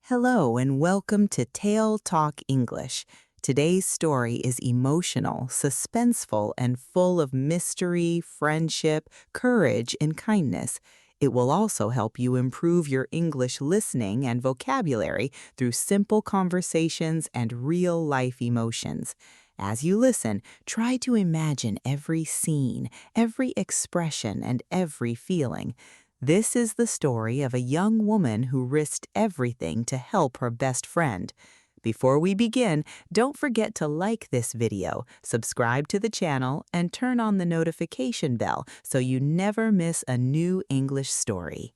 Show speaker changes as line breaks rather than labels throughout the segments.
Hello and welcome to TaleTalk English. Today's story is emotional, suspenseful, and full of mystery, friendship, courage, and kindness. It will also help you improve your English listening and vocabulary through simple conversations and real-life emotions. As you listen, try to imagine every scene, every expression, and every feeling. This is the story of a young woman who risked everything to help her best friend. Before we begin, don't forget to like this video, subscribe to the channel, and turn on the notification bell so you never miss a new English story.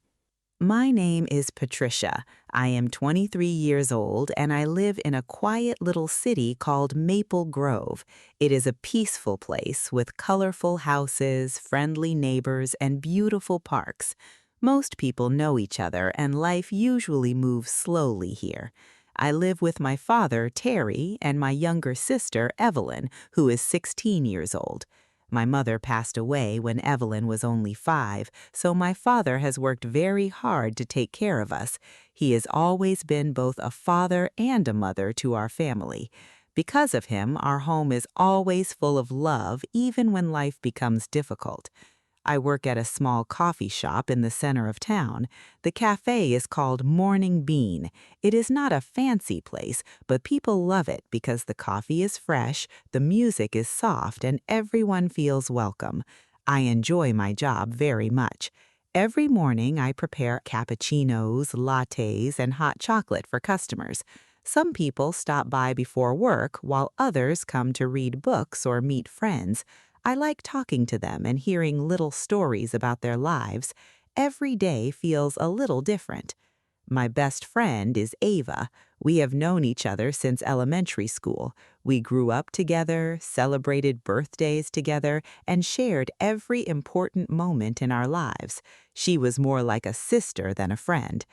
My name is Patricia. I am 23 years old and I live in a quiet little city called Maple Grove. It is a peaceful place with colorful houses, friendly neighbors, and beautiful parks. Most people know each other and life usually moves slowly here. I live with my father, Terry, and my younger sister, Evelyn, who is 16 years old. My mother passed away when Evelyn was only 5, so my father has worked very hard to take care of us. He has always been both a father and a mother to our family. Because of him, our home is always full of love, even when life becomes difficult. I work at a small coffee shop in the center of town. The cafe is called Morning Bean. It is not a fancy place, but people love it because the coffee is fresh, the music is soft, and everyone feels welcome. I enjoy my job very much. Every morning I prepare cappuccinos, lattes, and hot chocolate for customers. Some people stop by before work while others come to read books or meet friends. I like talking to them and hearing little stories about their lives. Every day feels a little different. My best friend is Ava. We have known each other since elementary school. We grew up together, celebrated birthdays together, and shared every important moment in our lives. She was more like a sister than a friend.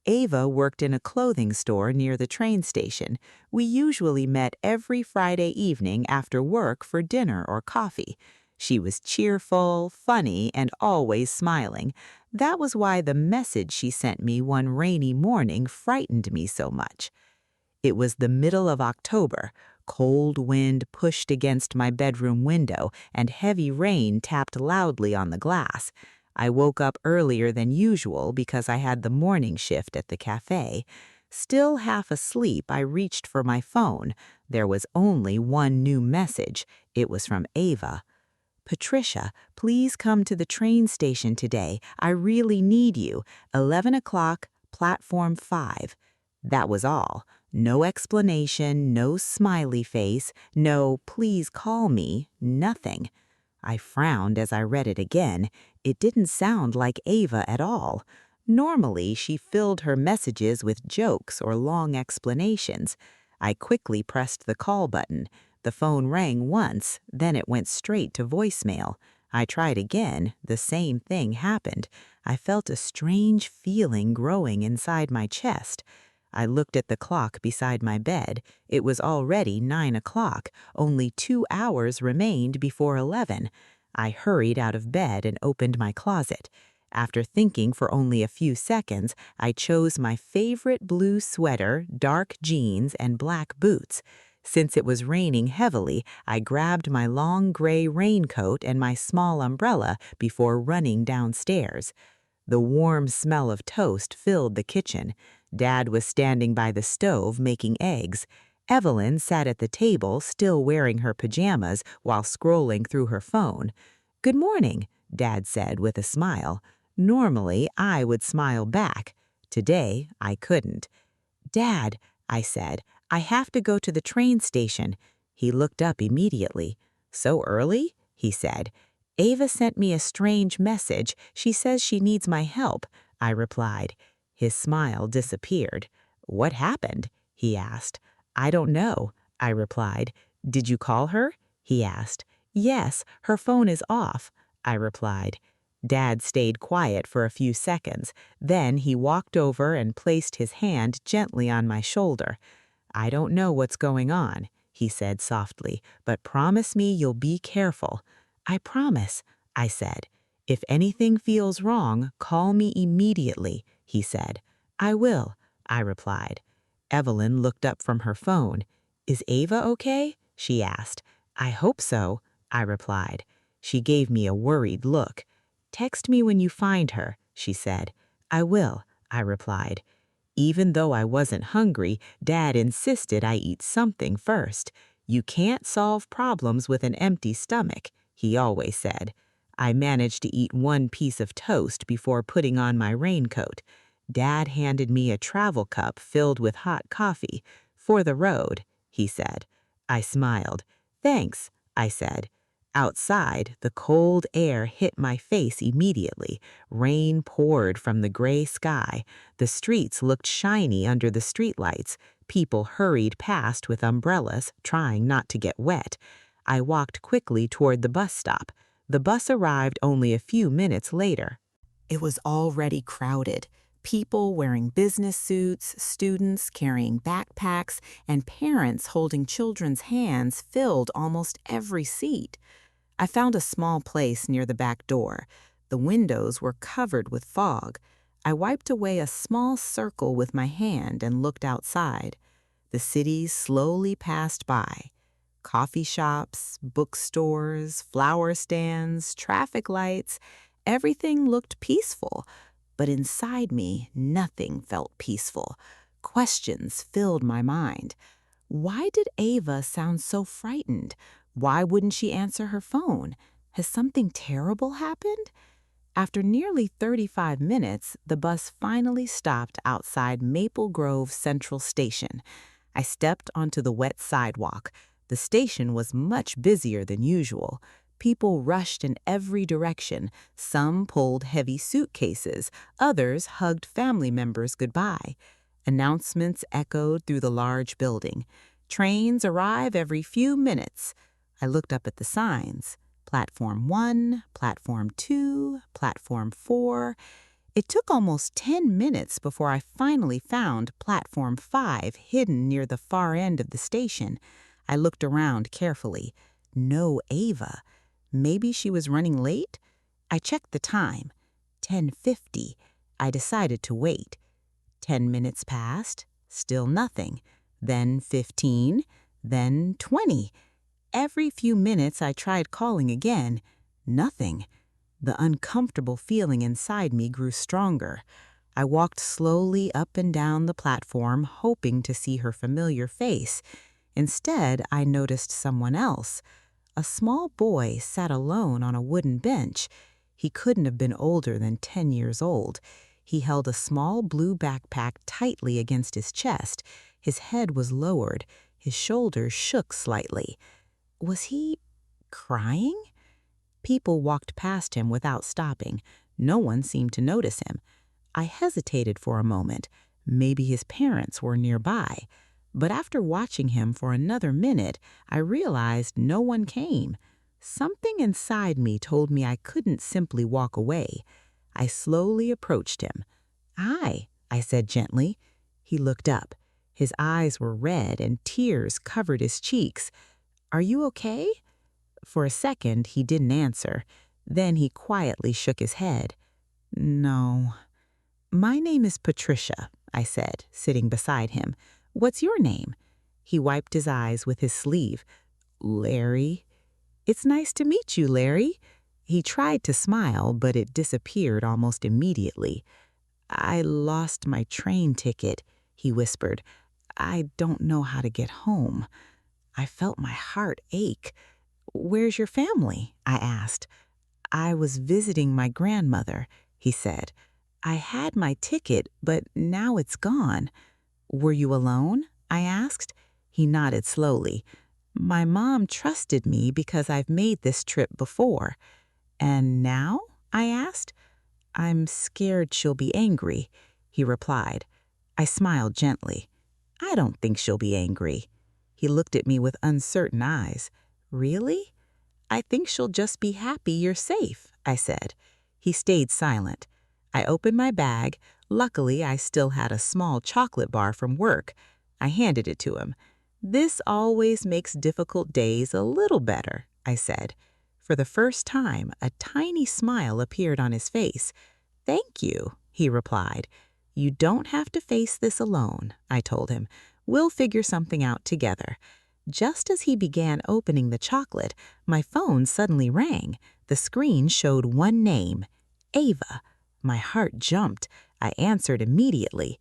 Ava worked in a clothing store near the train station. We usually met every Friday evening after work for dinner or coffee. She was cheerful, funny, and always smiling. That was why the message she sent me one rainy morning frightened me so much. It was the middle of October. Cold wind pushed against my bedroom window, and heavy rain tapped loudly on the glass. I woke up earlier than usual because I had the morning shift at the cafe. Still half asleep, I reached for my phone. There was only one new message. It was from Ava. "Patricia, please come to the train station today. I really need you. 11 o'clock, platform 5. That was all. No explanation, no smiley face, no "please call me," nothing. I frowned as I read it again. It didn't sound like Ava at all. Normally, she filled her messages with jokes or long explanations. I quickly pressed the call button. The phone rang once, then it went straight to voicemail. I tried again. The same thing happened. I felt a strange feeling growing inside my chest. I looked at the clock beside my bed. It was already 9 o'clock. Only 2 hours remained before 11. I hurried out of bed and opened my closet. After thinking for only a few seconds, I chose my favorite blue sweater, dark jeans, and black boots. Since it was raining heavily, I grabbed my long gray raincoat and my small umbrella before running downstairs. The warm smell of toast filled the kitchen. Dad was standing by the stove making eggs. Evelyn sat at the table, still wearing her pajamas, while scrolling through her phone. "Good morning," Dad said with a smile. Normally, I would smile back. Today, I couldn't. "Dad," I said, "I have to go to the train station." He looked up immediately. "So early?" he said. "Ava sent me a strange message. She says she needs my help," I replied. His smile disappeared. "What happened?" he asked. "I don't know," I replied. "Did you call her?" he asked. "Yes, her phone is off," I replied. Dad stayed quiet for a few seconds. Then he walked over and placed his hand gently on my shoulder. "I don't know what's going on," he said softly, "but promise me you'll be careful." "I promise," I said. "If anything feels wrong, call me immediately," he said. "I will," I replied. Evelyn looked up from her phone. Is Ava okay? She asked. I hope so, I replied. She gave me a worried look. Text me when you find her, she said. I will, I replied. Even though I wasn't hungry, Dad insisted I eat something first. You can't solve problems with an empty stomach, he always said. I managed to eat one piece of toast before putting on my raincoat. Dad handed me a travel cup filled with hot coffee. For the road, he said. I smiled. Thanks, I said. Outside, the cold air hit my face immediately. Rain poured from the gray sky. The streets looked shiny under the streetlights. People hurried past with umbrellas, trying not to get wet. I walked quickly toward the bus stop. The bus arrived only a few minutes later. It was already crowded. People wearing business suits, students carrying backpacks, and parents holding children's hands filled almost every seat. I found a small place near the back door. The windows were covered with fog. I wiped away a small circle with my hand and looked outside. The city slowly passed by. Coffee shops, bookstores, flower stands, traffic lights, everything looked peaceful. But inside me, nothing felt peaceful. Questions filled my mind. Why did Ava sound so frightened? Why wouldn't she answer her phone? Has something terrible happened? After nearly 35 minutes, the bus finally stopped outside Maple Grove Central Station. I stepped onto the wet sidewalk. The station was much busier than usual. People rushed in every direction. Some pulled heavy suitcases. Others hugged family members goodbye. Announcements echoed through the large building. Trains arrive every few minutes. I looked up at the signs. Platform 1, Platform 2, Platform 4. It took almost 10 minutes before I finally found Platform 5 hidden near the far end of the station. I looked around carefully. No Ava. Maybe she was running late? I checked the time. 10:50. I decided to wait. 10 minutes passed. Still nothing. Then 15. Then 20. Every few minutes I tried calling again. Nothing. The uncomfortable feeling inside me grew stronger. I walked slowly up and down the platform, hoping to see her familiar face. Instead, I noticed someone else. A small boy sat alone on a wooden bench. He couldn't have been older than 10 years old. He held a small blue backpack tightly against his chest. His head was lowered. His shoulders shook slightly. Was he crying? People walked past him without stopping. No one seemed to notice him. I hesitated for a moment. Maybe his parents were nearby. But after watching him for another minute, I realized no one came. Something inside me told me I couldn't simply walk away. I slowly approached him. "Hi," I said gently. He looked up. His eyes were red and tears covered his cheeks. "Are you okay?" For a second, he didn't answer. Then he quietly shook his head. "No." "My name is Patricia," I said, sitting beside him. "What's your name?" He wiped his eyes with his sleeve. "Larry." "It's nice to meet you, Larry." He tried to smile, but it disappeared almost immediately. "I lost my train ticket," he whispered. "I don't know how to get home." I felt my heart ache. "Where's your family?" I asked. "I was visiting my grandmother," he said. "I had my ticket, but now it's gone." "Were you alone?" I asked. He nodded slowly. "My mom trusted me because I've made this trip before." "And now?" I asked. "I'm scared she'll be angry," he replied. I smiled gently. "I don't think she'll be angry." He looked at me with uncertain eyes. "Really?" "I think she'll just be happy you're safe," I said. He stayed silent. I opened my bag. Luckily, I still had a small chocolate bar from work. I handed it to him. "This always makes difficult days a little better," I said. For the first time, a tiny smile appeared on his face. "Thank you," he replied. You don't have to face this alone, I told him. We'll figure something out together. Just as he began opening the chocolate, my phone suddenly rang. The screen showed one name, Ava. My heart jumped. I answered immediately.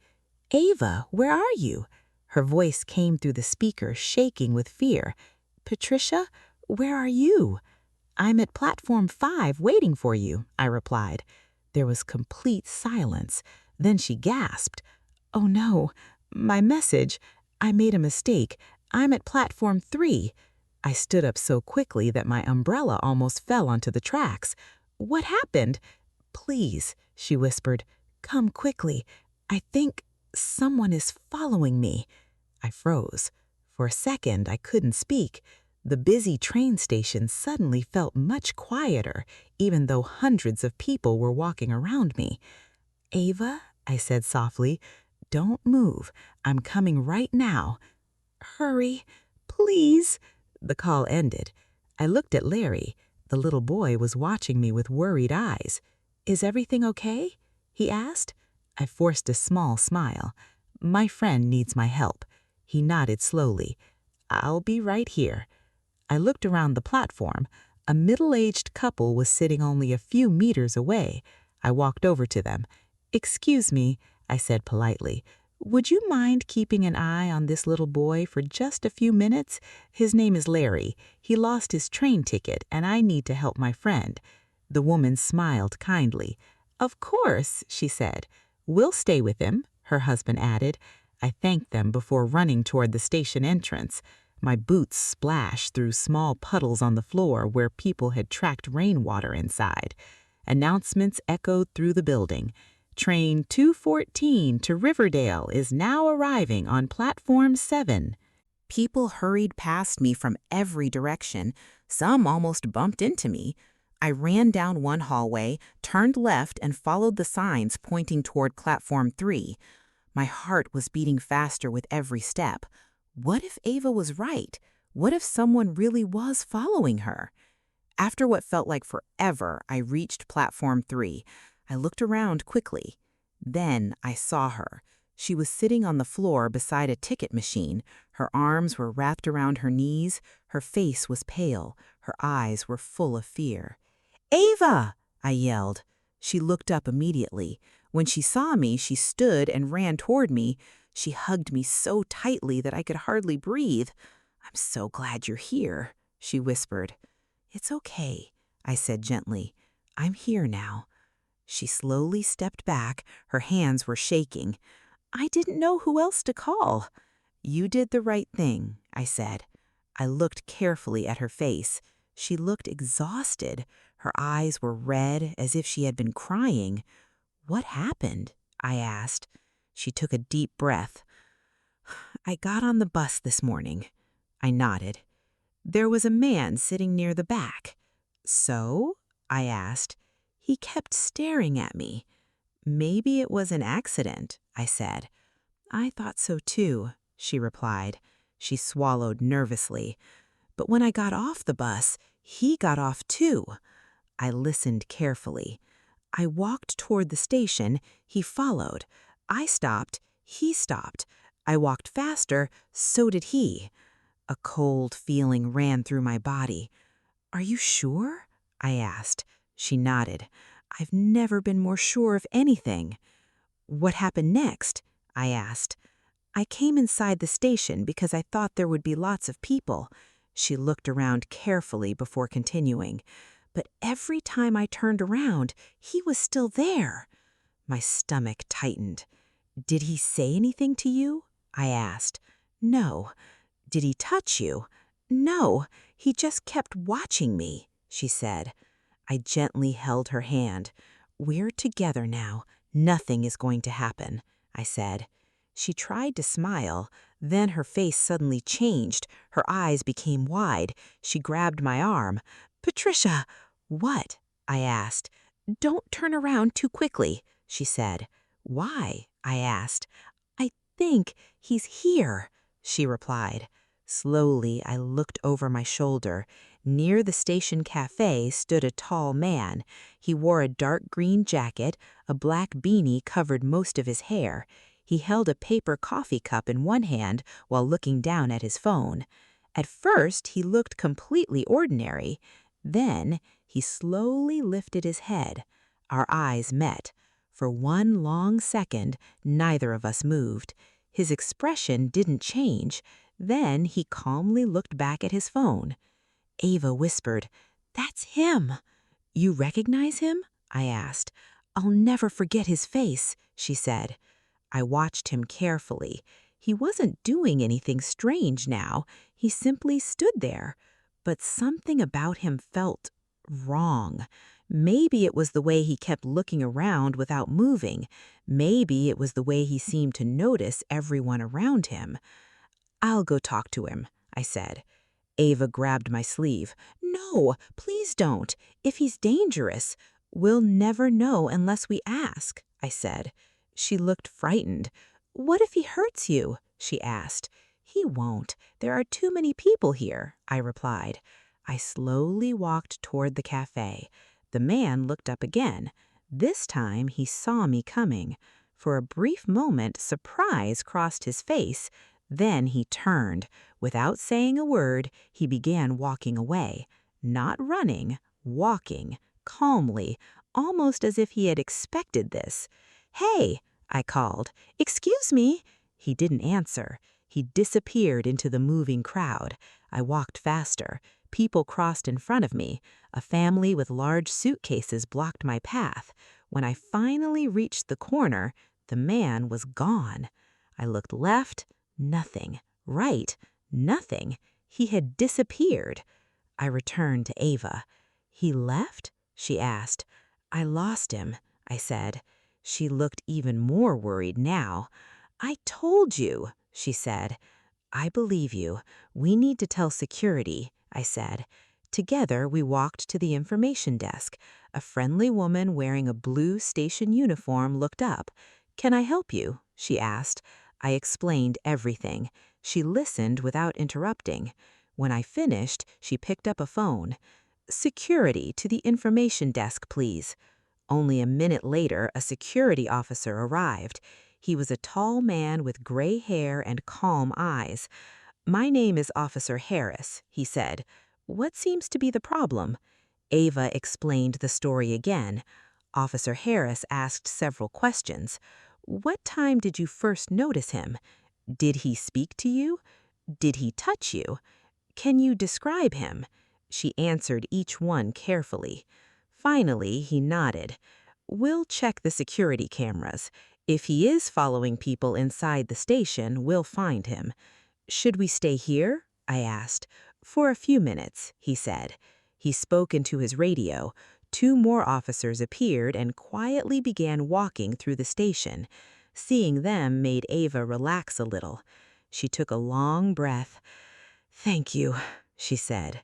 Ava, where are you? Her voice came through the speaker, shaking with fear. Patricia, where are you? I'm at platform 5 waiting for you, I replied. There was complete silence. Then she gasped. Oh no, my message. I made a mistake. I'm at platform 3. I stood up so quickly that my umbrella almost fell onto the tracks. What happened? Please, she whispered. Come quickly. I think someone is following me. I froze. For a second, I couldn't speak. The busy train station suddenly felt much quieter, even though hundreds of people were walking around me. Ava, I said softly, don't move. I'm coming right now. Hurry, please. The call ended. I looked at Larry. The little boy was watching me with worried eyes. Is everything okay? He asked. I forced a small smile. My friend needs my help. He nodded slowly. I'll be right here. I looked around the platform. A middle-aged couple was sitting only a few meters away. I walked over to them. Excuse me, I said politely. Would you mind keeping an eye on this little boy for just a few minutes? His name is Larry. He lost his train ticket, and I need to help my friend. The woman smiled kindly. Of course, she said. We'll stay with him, her husband added. I thanked them before running toward the station entrance. My boots splashed through small puddles on the floor where people had tracked rainwater inside. Announcements echoed through the building. Train 214 to Riverdale is now arriving on platform 7. People hurried past me from every direction. Some almost bumped into me. I ran down one hallway, turned left, and followed the signs pointing toward platform 3. My heart was beating faster with every step. What if Ava was right? What if someone really was following her? After what felt like forever, I reached platform 3. I looked around quickly. Then I saw her. She was sitting on the floor beside a ticket machine. Her arms were wrapped around her knees. Her face was pale. Her eyes were full of fear. Ava! I yelled. She looked up immediately. When she saw me, she stood and ran toward me. She hugged me so tightly that I could hardly breathe. I'm so glad you're here, she whispered. It's okay, I said gently. I'm here now. She slowly stepped back. Her hands were shaking. I didn't know who else to call. You did the right thing, I said. I looked carefully at her face. She looked exhausted. Her eyes were red, as if she had been crying. What happened? I asked. She took a deep breath. I got on the bus this morning. I nodded. There was a man sitting near the back. So? I asked. He kept staring at me. Maybe it was an accident, I said. I thought so too, she replied. She swallowed nervously. But when I got off the bus, he got off too. I listened carefully. I walked toward the station. He followed. I stopped. He stopped. I walked faster. So did he. A cold feeling ran through my body. Are you sure? I asked. She nodded. I've never been more sure of anything. What happened next? I asked. I came inside the station because I thought there would be lots of people. She looked around carefully before continuing. But every time I turned around, he was still there. My stomach tightened. Did he say anything to you? I asked. No. Did he touch you? No. He just kept watching me, she said. I gently held her hand. We're together now. Nothing is going to happen, I said. She tried to smile. Then her face suddenly changed. Her eyes became wide. She grabbed my arm. Patricia! What? I asked. Don't turn around too quickly, she said. Why? I asked. I think he's here, she replied. Slowly, I looked over my shoulder. Near the station cafe stood a tall man. He wore a dark green jacket, a black beanie covered most of his hair. He held a paper coffee cup in one hand while looking down at his phone. At first, he looked completely ordinary. Then, he slowly lifted his head. Our eyes met. For one long second, neither of us moved. His expression didn't change. Then, he calmly looked back at his phone. Ava whispered, "That's him." "You recognize him?" I asked. "I'll never forget his face," she said. I watched him carefully. He wasn't doing anything strange now. He simply stood there. But something about him felt wrong. Maybe it was the way he kept looking around without moving. Maybe it was the way he seemed to notice everyone around him. "I'll go talk to him," I said. Ava grabbed my sleeve. "No, please don't. If he's dangerous, we'll never know unless we ask," I said. She looked frightened. "What if he hurts you?" she asked. "He won't. There are too many people here," I replied. I slowly walked toward the cafe. The man looked up again. This time he saw me coming. For a brief moment, surprise crossed his face. Then he turned. Without saying a word, he began walking away. Not running, walking, calmly, almost as if he had expected this. "Hey!" I called. "Excuse me!" He didn't answer. He disappeared into the moving crowd. I walked faster. People crossed in front of me. A family with large suitcases blocked my path. When I finally reached the corner, the man was gone. I looked left. Nothing. Right. Nothing. He had disappeared. I returned to Ava. "He left?" she asked. "I lost him," I said. She looked even more worried now. "I told you," she said. "I believe you. We need to tell security," I said. Together, we walked to the information desk. A friendly woman wearing a blue station uniform looked up. "Can I help you?" she asked. I explained everything. She listened without interrupting. When I finished, she picked up a phone. "Security to the information desk, please." Only a minute later, a security officer arrived. He was a tall man with gray hair and calm eyes. "My name is Officer Harris," he said. "What seems to be the problem?" Ava explained the story again. Officer Harris asked several questions. "What time did you first notice him? Did he speak to you? Did he touch you? Can you describe him?" She answered each one carefully. Finally, he nodded. "We'll check the security cameras. If he is following people inside the station, we'll find him." "Should we stay here?" I asked. "For a few minutes," he said. He spoke into his radio. 2 more officers appeared and quietly began walking through the station. Seeing them made Ava relax a little. She took a long breath. "Thank you," she said.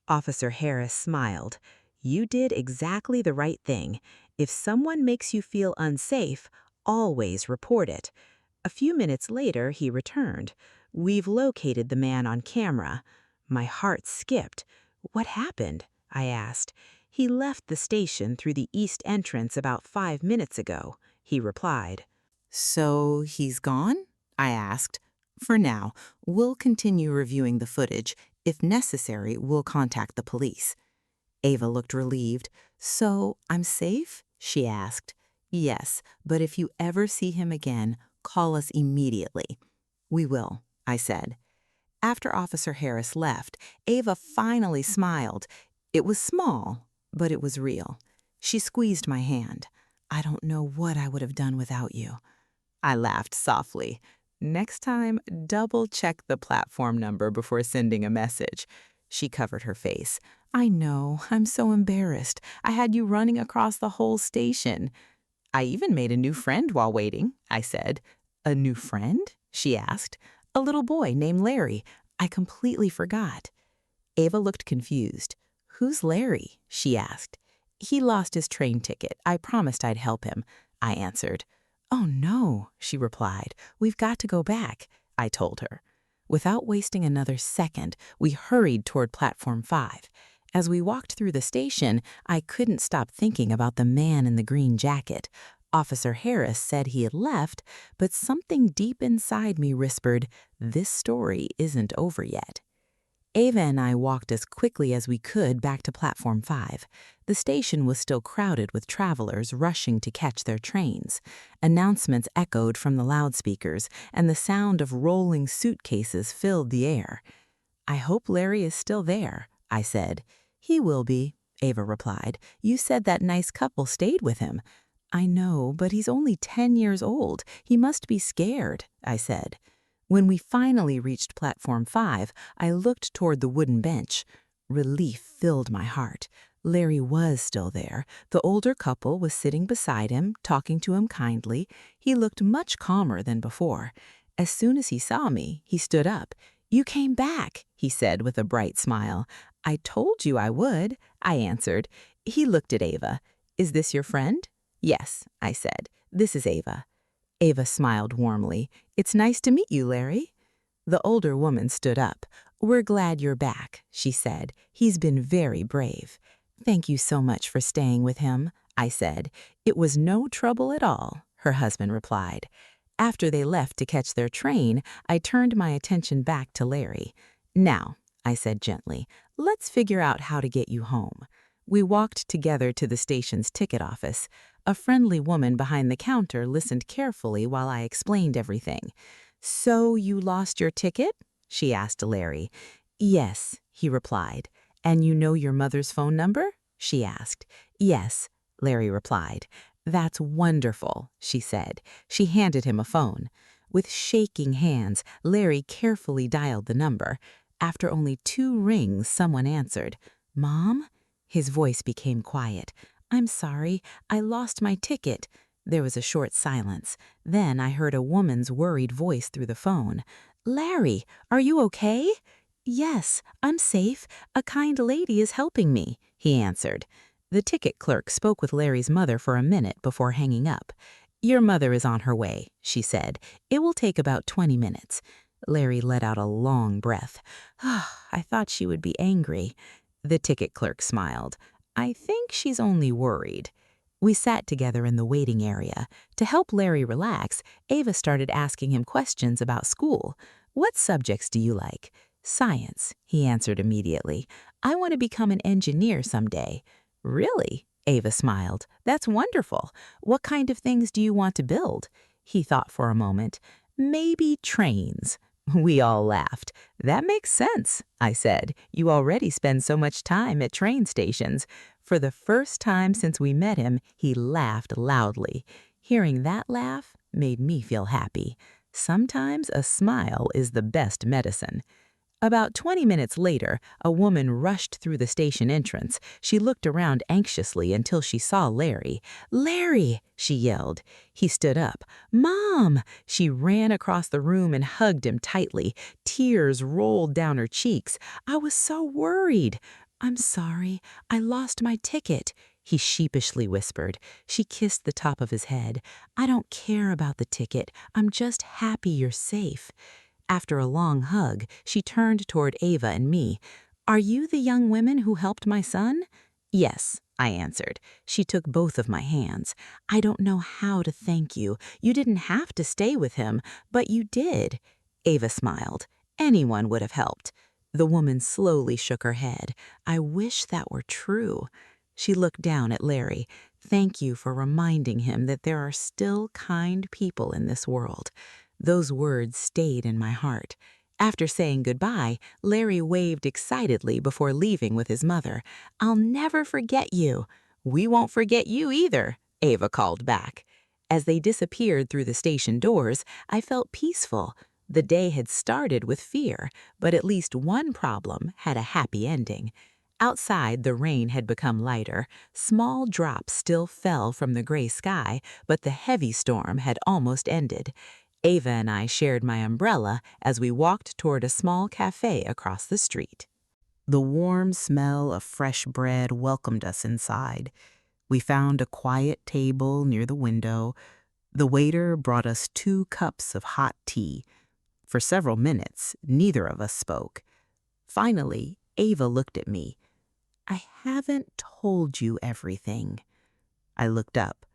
Officer Harris smiled. "You did exactly the right thing. If someone makes you feel unsafe, always report it." A few minutes later, he returned. "We've located the man on camera." My heart skipped. "What happened?" I asked. "He left the station through the east entrance about 5 minutes ago," he replied. "So he's gone?" I asked. "For now, we'll continue reviewing the footage. If necessary, we'll contact the police." Ava looked relieved. "So I'm safe?" she asked. "Yes, but if you ever see him again, call us immediately." "We will," I said. After Officer Harris left, Ava finally smiled. It was small, but it was real. She squeezed my hand. "I don't know what I would have done without you." I laughed softly. "Next time, double-check the platform number before sending a message." She covered her face. "I know, I'm so embarrassed. I had you running across the whole station." "I even made a new friend while waiting," I said. "A new friend?" she asked. "A little boy named Larry. I completely forgot." Ava looked confused. "Who's Larry?" she asked. "He lost his train ticket. I promised I'd help him," I answered. "Oh no," she replied. "We've got to go back," I told her. Without wasting another second, we hurried toward Platform 5. As we walked through the station, I couldn't stop thinking about the man in the green jacket. Officer Harris said he had left, but something deep inside me whispered, "This story isn't over yet." Ava and I walked as quickly as we could back to Platform 5. The station was still crowded with travelers rushing to catch their trains. Announcements echoed from the loudspeakers, and the sound of rolling suitcases filled the air. "I hope Larry is still there," I said. "He will be," Ava replied. "You said that nice couple stayed with him." "I know, but he's only 10 years old. He must be scared," I said. When we finally reached Platform 5, I looked toward the wooden bench. Relief filled my heart. Larry was still there. The older couple was sitting beside him, talking to him kindly. He looked much calmer than before. As soon as he saw me, he stood up. "You came back," he said with a bright smile. "I told you I would," I answered. He looked at Ava. "Is this your friend?" "Yes," I said. "This is Ava." Ava smiled warmly. "It's nice to meet you, Larry." The older woman stood up. "We're glad you're back," she said. "He's been very brave." "Thank you so much for staying with him," I said. "It was no trouble at all," her husband replied. After they left to catch their train, I turned my attention back to Larry. "Now," I said gently, "let's figure out how to get you home." We walked together to the station's ticket office. A friendly woman behind the counter listened carefully while I explained everything. "So you lost your ticket?" she asked Larry. "Yes," he replied. "And you know your mother's phone number?" she asked. "Yes," Larry replied. "That's wonderful," she said. She handed him a phone. With shaking hands, Larry carefully dialed the number. After only 2 rings, someone answered. "Mom?" His voice became quiet. "I'm sorry, I lost my ticket." There was a short silence. Then I heard a woman's worried voice through the phone. "Larry, are you okay?" "Yes, I'm safe. A kind lady is helping me," he answered. The ticket clerk spoke with Larry's mother for a minute before hanging up. "Your mother is on her way," she said. "It will take about 20 minutes." Larry let out a long breath. I thought she would be angry. The ticket clerk smiled. "I think she's only worried." We sat together in the waiting area. To help Larry relax, Ava started asking him questions about school. "What subjects do you like?" "Science," he answered immediately. "I want to become an engineer someday." "Really?" Ava smiled. "That's wonderful. What kind of things do you want to build?" He thought for a moment. "Maybe trains." We all laughed. "That makes sense," I said. "You already spend so much time at train stations." For the first time since we met him, he laughed loudly. Hearing that laugh made me feel happy. Sometimes a smile is the best medicine. About 20 minutes later, a woman rushed through the station entrance. She looked around anxiously until she saw Larry. "Larry!" she yelled. He stood up. "Mom!" She ran across the room and hugged him tightly. Tears rolled down her cheeks. "I was so worried." "I'm sorry. I lost my ticket," he sheepishly whispered. She kissed the top of his head. "I don't care about the ticket. I'm just happy you're safe." After a long hug, she turned toward Ava and me. "Are you the young women who helped my son?" "Yes," I answered. She took both of my hands. "I don't know how to thank you. You didn't have to stay with him, but you did." Ava smiled. "Anyone would have helped." The woman slowly shook her head. "I wish that were true." She looked down at Larry. "Thank you for reminding him that there are still kind people in this world." Those words stayed in my heart. After saying goodbye, Larry waved excitedly before leaving with his mother. "I'll never forget you." "We won't forget you either," Ava called back. As they disappeared through the station doors, I felt peaceful. The day had started with fear, but at least one problem had a happy ending. Outside, the rain had become lighter. Small drops still fell from the gray sky, but the heavy storm had almost ended. Ava and I shared my umbrella as we walked toward a small cafe across the street. The warm smell of fresh bread welcomed us inside. We found a quiet table near the window. The waiter brought us 2 cups of hot tea. For several minutes, neither of us spoke. Finally, Ava looked at me. "I haven't told you everything." I looked up.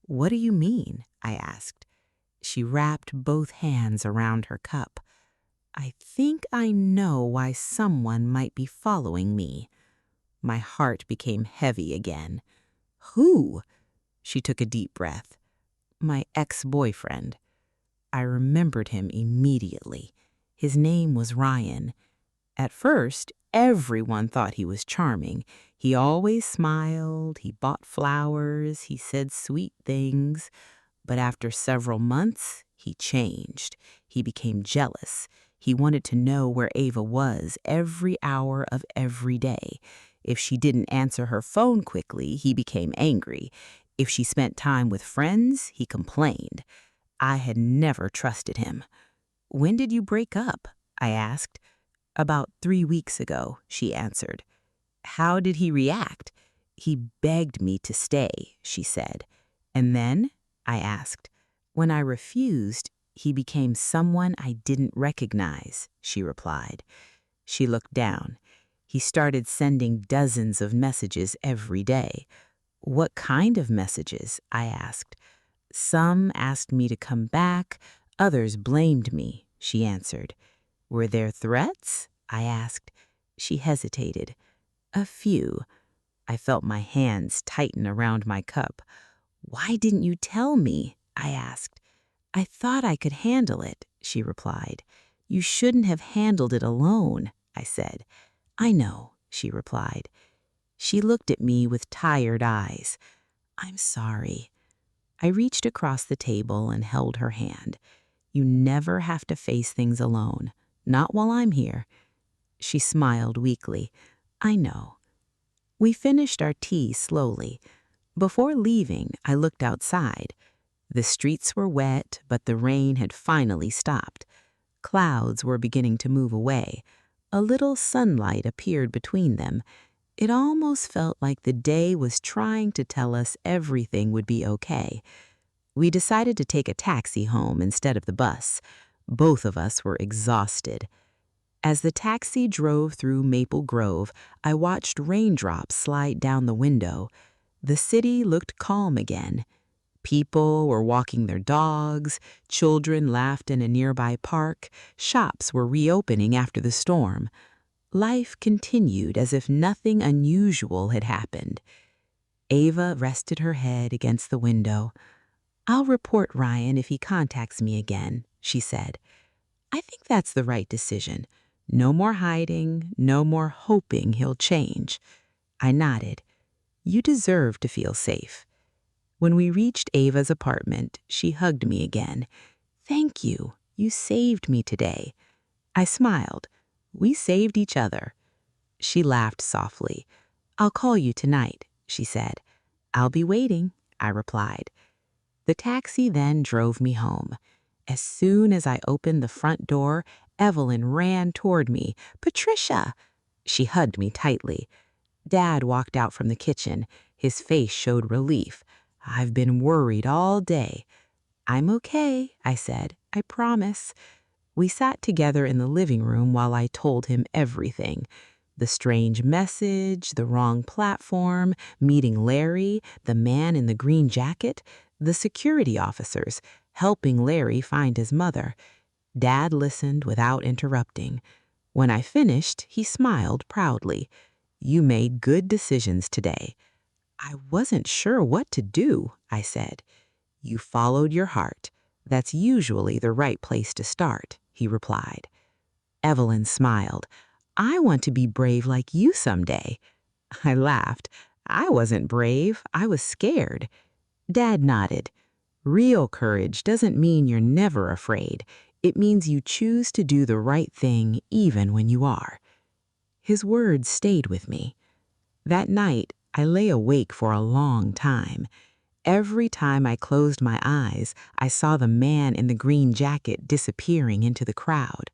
"What do you mean?" I asked. She wrapped both hands around her cup. "I think I know why someone might be following me." My heart became heavy again. "Who?" She took a deep breath. "My ex-boyfriend." I remembered him immediately. His name was Ryan. At first, everyone thought he was charming. He always smiled, he bought flowers, he said sweet things. But after several months, he changed. He became jealous. He wanted to know where Ava was every hour of every day. If she didn't answer her phone quickly, he became angry. If she spent time with friends, he complained. I had never trusted him. "When did you break up?" I asked. "About 3 weeks ago," she answered. "How did he react?" "He begged me to stay," she said. "And then?" I asked. "When I refused, he became someone I didn't recognize," she replied. She looked down. "He started sending dozens of messages every day." "What kind of messages?" I asked. "Some asked me to come back, others blamed me," she answered. "Were there threats?" I asked. She hesitated. "A few." I felt my hands tighten around my cup. "Why didn't you tell me?" I asked. "I thought I could handle it," she replied. "You shouldn't have handled it alone," I said. "I know," she replied. She looked at me with tired eyes. "I'm sorry." I reached across the table and held her hand. "You never have to face things alone, not while I'm here." She smiled weakly. "I know." We finished our tea slowly. Before leaving, I looked outside. The streets were wet, but the rain had finally stopped. Clouds were beginning to move away. A little sunlight appeared between them. It almost felt like the day was trying to tell us everything would be okay. We decided to take a taxi home instead of the bus. Both of us were exhausted. As the taxi drove through Maple Grove, I watched raindrops slide down the window. The city looked calm again. People were walking their dogs, children laughed in a nearby park, shops were reopening after the storm. Life continued as if nothing unusual had happened. Ava rested her head against the window. "I'll report Ryan if he contacts me again," she said. "I think that's the right decision. No more hiding, no more hoping he'll change." I nodded. "You deserve to feel safe." When we reached Ava's apartment, she hugged me again. "Thank you. You saved me today." I smiled. "We saved each other." She laughed softly. "I'll call you tonight," she said. "I'll be waiting," I replied. The taxi then drove me home. As soon as I opened the front door, Evelyn ran toward me. "Patricia!" She hugged me tightly. Dad walked out from the kitchen. His face showed relief. "I've been worried all day." "I'm okay," I said. "I promise." We sat together in the living room while I told him everything. The strange message, the wrong platform, meeting Larry, the man in the green jacket, the security officers, helping Larry find his mother. Dad listened without interrupting. When I finished, he smiled proudly. "You made good decisions today." "I wasn't sure what to do," I said. "You followed your heart. That's usually the right place to start," he replied. Evelyn smiled. "I want to be brave like you someday." I laughed. "I wasn't brave. I was scared." Dad nodded. "Real courage doesn't mean you're never afraid. It means you choose to do the right thing even when you are." His words stayed with me. That night, I lay awake for a long time. Every time I closed my eyes, I saw the man in the green jacket disappearing into the crowd.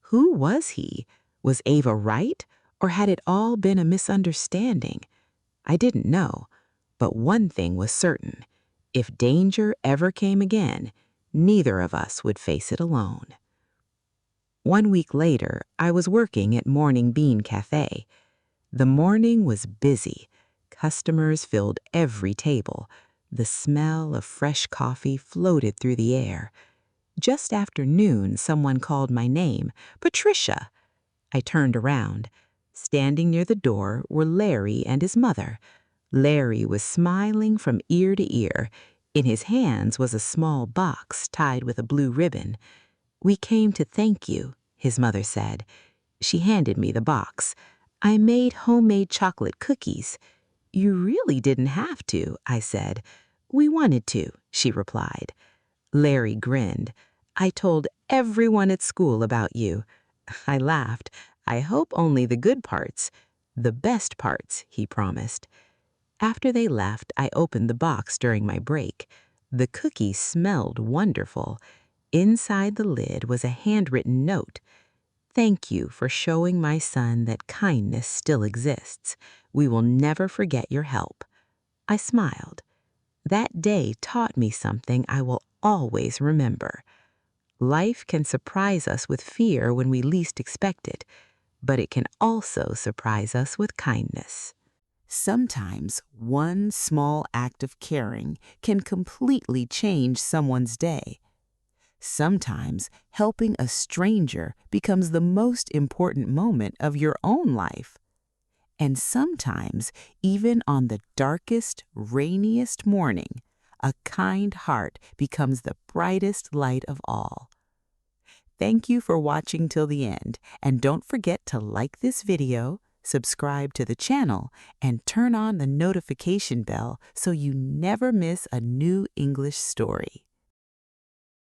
Who was he? Was Ava right? Or had it all been a misunderstanding? I didn't know. But one thing was certain. If danger ever came again, neither of us would face it alone. One week later, I was working at Morning Bean Cafe. The morning was busy. Customers filled every table. The smell of fresh coffee floated through the air. Just after noon, someone called my name, Patricia. I turned around. Standing near the door were Larry and his mother. Larry was smiling from ear to ear. In his hands was a small box tied with a blue ribbon. "We came to thank you," his mother said. She handed me the box. "I made homemade chocolate cookies." "You really didn't have to," I said. "We wanted to," she replied. Larry grinned. "I told everyone at school about you." I laughed. "I hope only the good parts." "The best parts," he promised. After they left, I opened the box during my break. The cookies smelled wonderful. Inside the lid was a handwritten note. "Thank you for showing my son that kindness still exists. We will never forget your help." I smiled. That day taught me something I will always remember. Life can surprise us with fear when we least expect it, but it can also surprise us with kindness. Sometimes one small act of caring can completely change someone's day. Sometimes helping a stranger becomes the most important moment of your own life. And sometimes, even on the darkest, rainiest morning, a kind heart becomes the brightest light of all. Thank you for watching till the end, and don't forget to like this video, subscribe to the channel, and turn on the notification bell so you never miss a new English story.